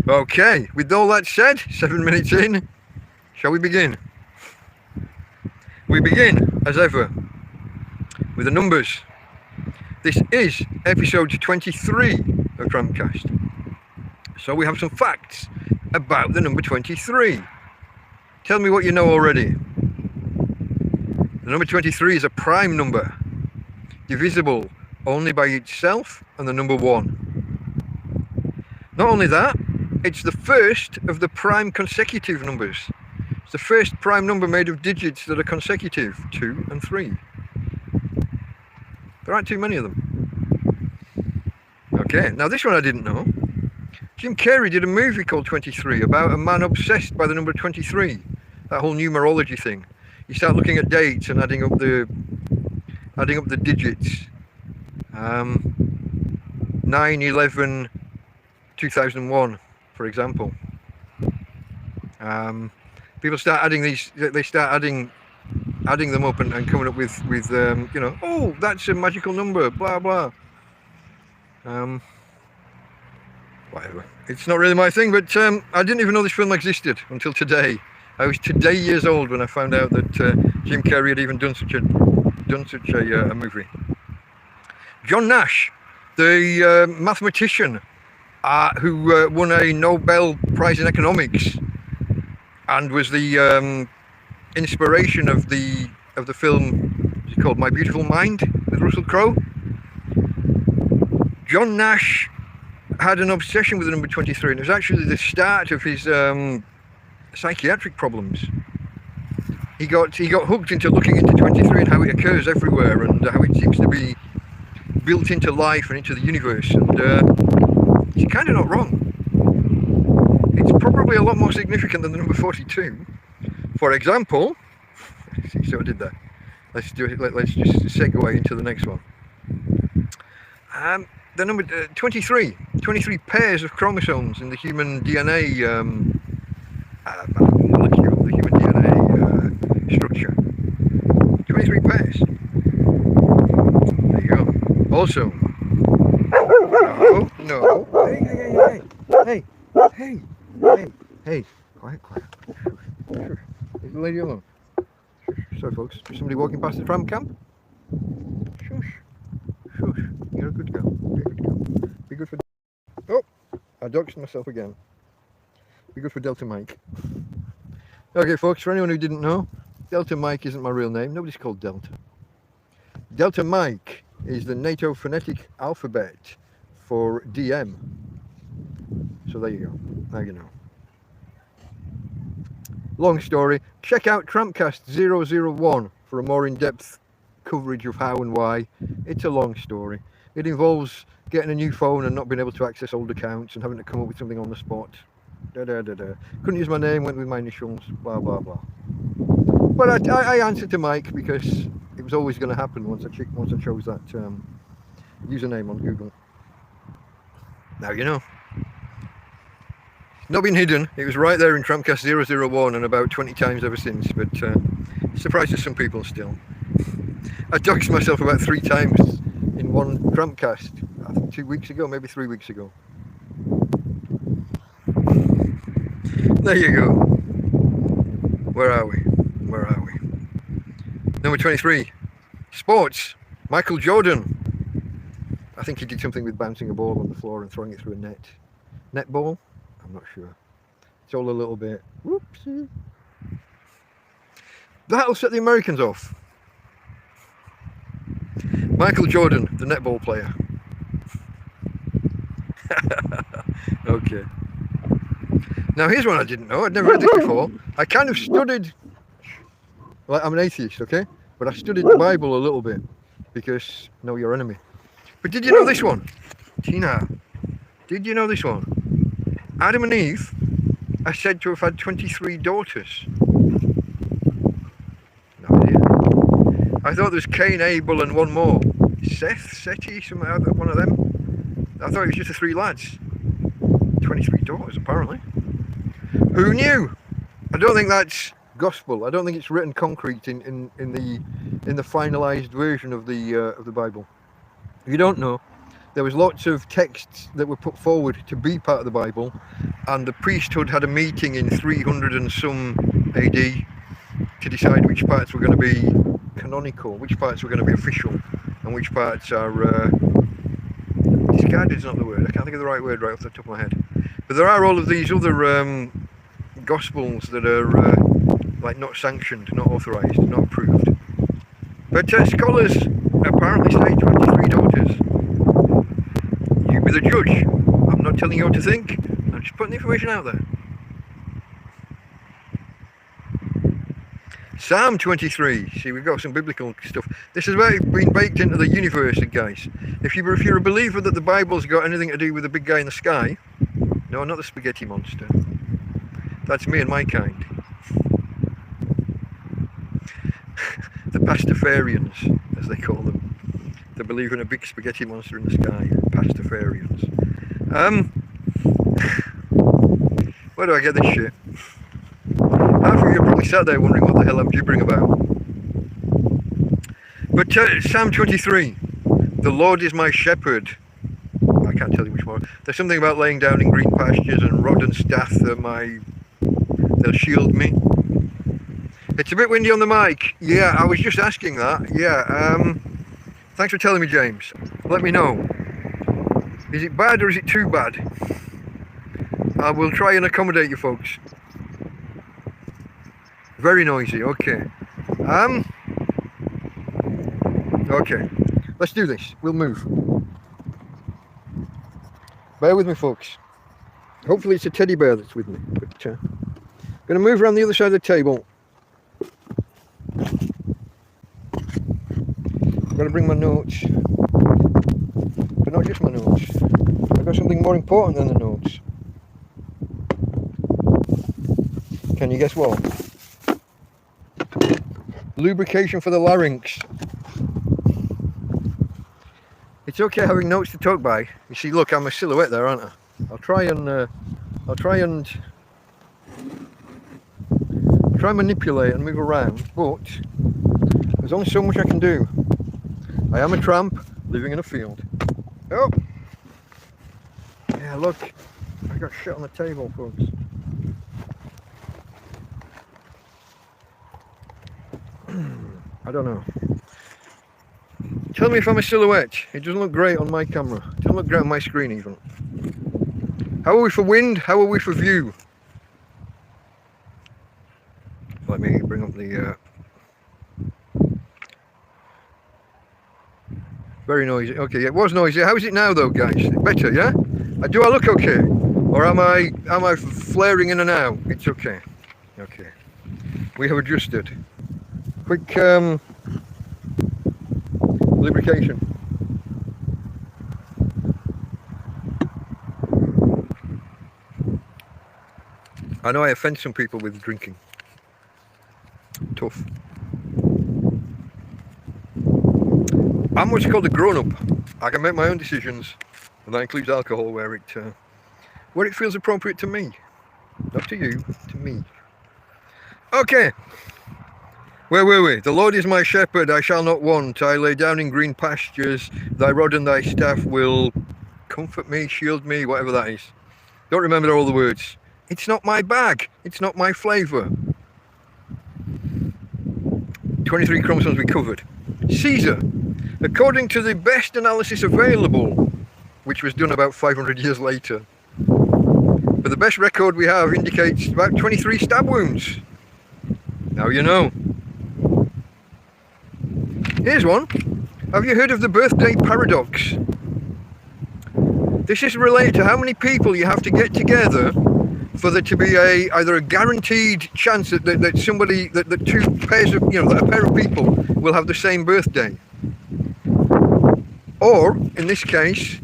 Okay, with all that said, 7 minutes in, shall we begin? We begin, as ever, with the numbers. This is episode 23 of TrampCast. So we have some facts about the number 23. Tell me what you know already. The number 23 is a prime number, divisible only by itself and the number 1. Not only that, it's the first of the prime consecutive numbers. It's the first prime number made of digits that are consecutive, 2 and 3. There aren't too many of them. Okay, now this one I didn't know. Jim Carrey did a movie called 23 about a man obsessed by the number 23. That whole numerology thing. You start looking at dates and adding up the digits. 9/11/2001, for example. People start adding these. They start adding them up and coming up with oh, that's a magical number. Blah blah. Whatever. It's not really my thing, but I didn't even know this film existed until today. I was today years old when I found out that Jim Carrey had even done such a movie. John Nash, the mathematician who won a Nobel Prize in economics and was the inspiration of the film, what's it called, My Beautiful Mind, with Russell Crowe. John Nash had an obsession with the number 23, and it was actually the start of his psychiatric problems. He got hooked into looking into 23 and how it occurs everywhere and how it seems to be built into life and into the universe, and he's kind of not wrong. It's probably a lot more significant than the number 42. For example, see, so I did that. Let's do it. Let's just segue into the next one. The number 23 pairs of chromosomes in the human DNA molecule, the human DNA structure. 23 pairs. There you go. Also, no. Hey, quiet. Leave the lady alone. Sorry, folks. Is somebody walking past the tram camp? Shush. You're a good girl. Be good for. Oh, I doxed myself again. Be good for Delta Mike. Okay, folks. For anyone who didn't know, Delta Mike isn't my real name. Nobody's called Delta. Delta Mike is the NATO phonetic alphabet for DM. So there you go. Now you know. Long story. Check out TrampCast 001 for a more in-depth coverage of how and why. It's a long story. It involves getting a new phone and not being able to access old accounts and having to come up with something on the spot. Couldn't use my name, went with my initials, blah blah blah. But I answered to Mike because it was always going to happen once I chose that username on Google. Now you know. Not been hidden. It was right there in TrampCast 001 and about 20 times ever since, but surprises some people still. I doxed myself about 3 times in one TrampCast, I think 2 weeks ago, maybe 3 weeks ago. There you go. Where are we? Number 23. Sports. Michael Jordan. I think he did something with bouncing a ball on the floor and throwing it through a net. Netball? I'm not sure. It's all a little bit whoopsie. That'll set the Americans off. Michael Jordan, the netball player. Okay. Now here's one I didn't know. I'd never heard this before. I kind of studied, well, I'm an atheist, okay? But I studied the Bible a little bit because know your enemy. But did you know this one? Tina, did you know this one? Adam and Eve are said to have had 23 daughters. No idea. I thought there was Cain, Abel, and one more. Seti, one of them. I thought it was just the 3 lads. 23 daughters, apparently. Who knew? I don't think that's gospel. I don't think it's written concrete in the finalised version of the Bible. If you don't know, there was lots of texts that were put forward to be part of the Bible, and the priesthood had a meeting in 300 and some AD to decide which parts were going to be canonical, which parts were going to be official, and which parts are discarded is not the word. I can't think of the right word right off the top of my head. But there are all of these other Gospels that are like not sanctioned, not authorised, not approved. But scholars apparently say 23 daughters. You be the judge. I'm not telling you what to think. I'm just putting the information out there. Psalm 23. See, we've got some biblical stuff. This is where it's been baked into the universe, guys. If you're a believer that the Bible's got anything to do with the big guy in the sky, no, not the spaghetti monster. That's me and my kind. The Pastafarians, as they call them. They believe in a big spaghetti monster in the sky. Pastafarians. Where do I get this shit? Half of you are probably sat there wondering what the hell I'm gibbering about. But Psalm 23. The Lord is my shepherd. I can't tell you which one. There's something about laying down in green pastures, and rod and staff they'll shield me. It's a bit windy on the mic. Yeah, I was just asking that. Yeah, thanks for telling me, James. Let me know. Is it bad or is it too bad? I will try and accommodate you folks. Very noisy, okay. Okay, let's do this. We'll move. Bear with me, folks. Hopefully it's a teddy bear that's with me. But I'm going to move around the other side of the table. I've got to bring my notes, but not just my notes. I've got something more important than the notes. Can you guess what? Lubrication for the larynx. It's okay having notes to talk by. You see, look, I'm a silhouette there, aren't I? I'll try and manipulate and move around, but there's only so much I can do. I am a tramp living in a field. Oh! Yeah, look, I got shit on the table, folks. I don't know. Tell me if I'm a silhouette. It doesn't look great on my camera. It doesn't look great on my screen even. How are we for wind? How are we for view? Let me bring up the... Very noisy. Okay, it was noisy. How is it now though, guys? Better, yeah? Do I look okay? Or am I flaring in and out? It's okay. Okay. We have adjusted. Quick lubrication. I know I offend some people with drinking. Tough. I'm what's called a grown-up. I can make my own decisions, and that includes alcohol where it feels appropriate to me. Not to you, to me. Okay. Where were we? The Lord is my shepherd, I shall not want. I lay down in green pastures. Thy rod and thy staff will comfort me, shield me, whatever that is. Don't remember all the words. It's not my bag. It's not my flavour. 23 chromosomes we covered. Caesar. According to the best analysis available, which was done about 500 years later, but the best record we have indicates about 23 stab wounds. Now you know. Here's one. Have you heard of the birthday paradox? This is related to how many people you have to get together for there to be either a guaranteed chance that two pairs of, that a pair of people will have the same birthday. Or, in this case,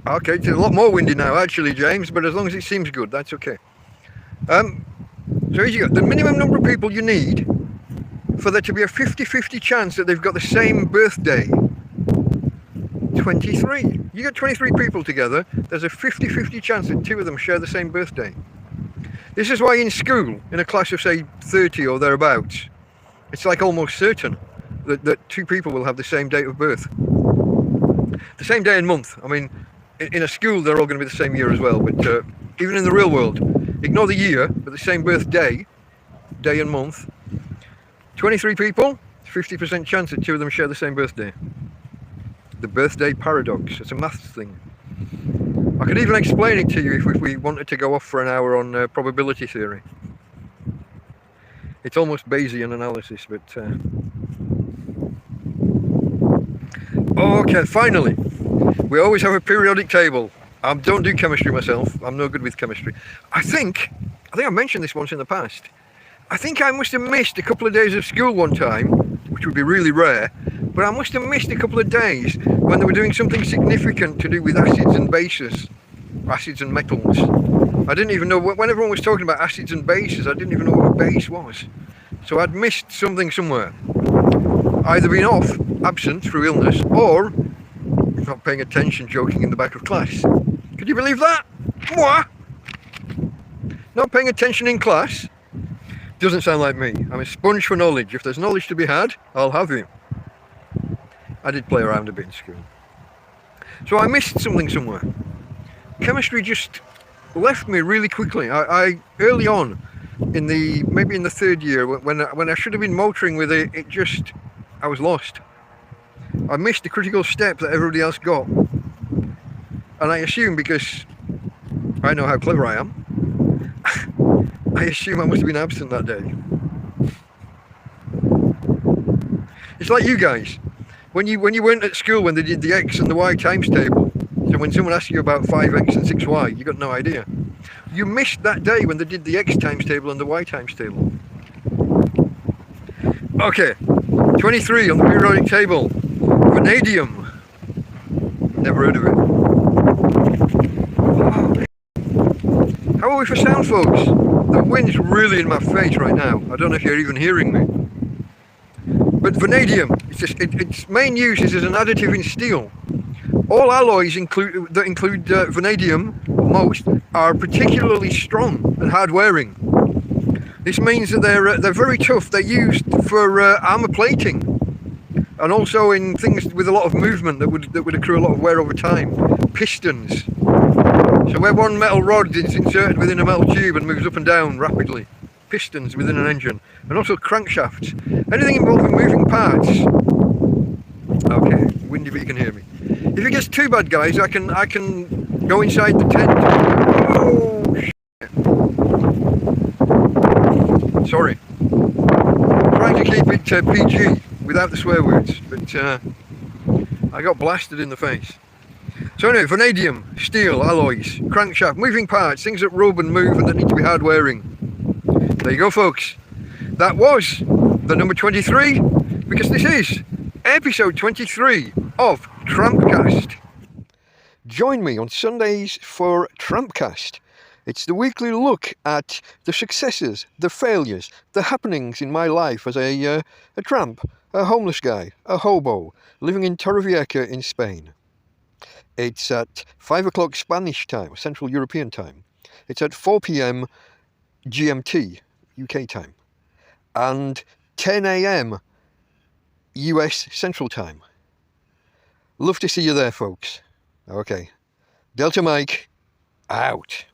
okay, it's a lot more windy now actually, James, but as long as it seems good, that's okay. So here you go, the minimum number of people you need for there to be a 50-50 chance that they've got the same birthday. 23. You get 23 people together, there's a 50-50 chance that two of them share the same birthday. This is why in school, in a class of say 30 or thereabouts, it's like almost certain that two people will have the same date of birth. The same day and month. I mean, in a school they're all going to be the same year as well, but even in the real world, ignore the year, but the same birthday, day and month. 23 people, 50% chance that 2 of them share the same birthday. The birthday paradox. It's a maths thing. I could even explain it to you if we wanted to go off for an hour on probability theory. It's almost Bayesian analysis, but... Okay, finally. We always have a periodic table. I don't do chemistry myself. I'm no good with chemistry. I think I mentioned this once in the past. I think I must have missed a couple of days of school one time, which would be really rare, but I must have missed a couple of days when they were doing something significant to do with acids and bases, acids and metals. I didn't even know, when everyone was talking about acids and bases, I didn't even know what a base was. So I'd missed something somewhere. Either been off, absent through illness, or not paying attention, joking in the back of class. Could you believe that? What? Not paying attention in class? Doesn't sound like me. I'm a sponge for knowledge. If there's knowledge to be had, I'll have you. I did play around a bit in school. So I missed something somewhere. Chemistry just left me really quickly. I early on, maybe in the 3rd year, when I should have been motoring with it, I was lost. I missed the critical step that everybody else got. And I assume, because I know how clever I am, I assume I must have been absent that day. It's like you guys. When you weren't at school when they did the X and the Y times table, so when someone asked you about 5X and 6Y, you got no idea. You missed that day when they did the X times table and the Y times table. Okay, 23 on the periodic table. Vanadium. Never heard of it. How are we for sound, folks? The wind's really in my face right now. I don't know if you're even hearing me. But vanadium, its main use is as an additive in steel. All alloys that include vanadium, most, are particularly strong and hard wearing. This means that they're very tough. They're used for armour plating, and also in things with a lot of movement that would accrue a lot of wear over time. Pistons. So where one metal rod is inserted within a metal tube and moves up and down rapidly. Pistons within an engine, and also crankshafts. Anything involving moving parts. Okay, windy, but you can hear me. If it gets too bad, guys, I can go inside the tent. Oh shit! Sorry. I'm trying to keep it PG without the swear words, but I got blasted in the face. So anyway, vanadium, steel, alloys, crankshaft, moving parts, things that rub and move and that need to be hard wearing. There you go, folks. That was the number 23, because this is episode 23 of TrampCast. Join me on Sundays for TrampCast. It's the weekly look at the successes, the failures, the happenings in my life as a tramp, a homeless guy, a hobo, living in Torrevieja in Spain. It's at 5 o'clock Spanish time, Central European time. It's at 4 p.m. GMT, UK time. And 10 a.m. US Central time. Love to see you there, folks. Okay. Delta Mike, out.